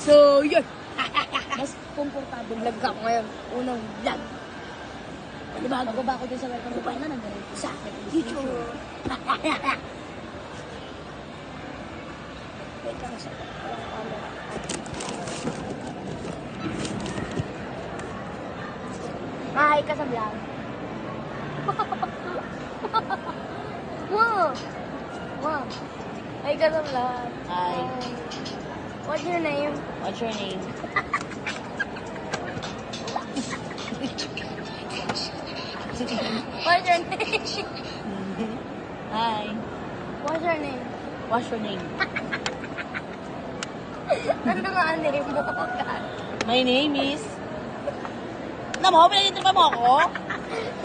So, yun. Mas komportable vlog ako ngayon. Unang vlog. Diba, bababa ko dun sa welcome to na nandun sa YouTube. Wait lang sa Hi ka sa vlog. Wow. Wow. Hi ka sa vlog. Hi. What's your name? What's your name? What's your name? Hi. What's your name? What's your name? Ano nga ang name mo? My name is... Ano mo? Pinag-intripa mo ako?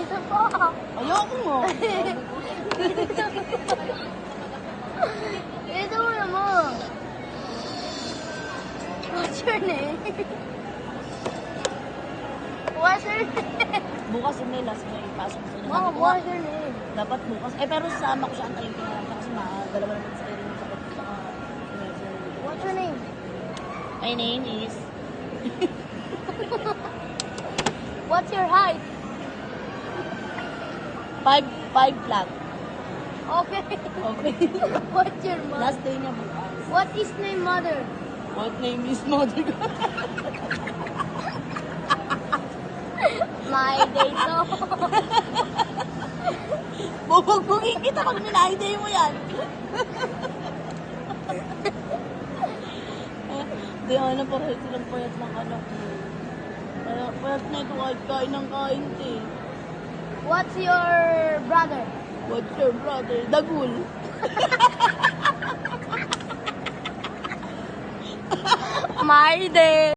Ito po. Ayoko mo. Ito mo naman. What's your name? What's your name? Bukas yung may last na ipasok ko na. Mom, what's your name? Dapat bukas. Eh, pero sasama ko siya antayin ko na lang kasi dalawa naman sa rin yung sakit. What's your name? My name is... What's your height? 5 flat. Okay. Okay. What's your mother? Last day niya bukas. What is name mother? What name is mother ko? My day so. Bubugbugin kita pag minahide mo yan. Hindi, ano, parang silang payat ng anak mo. Kaya payat na ito kahit kain ng kain, eh. What's your brother? What's your brother? Dagul. My day.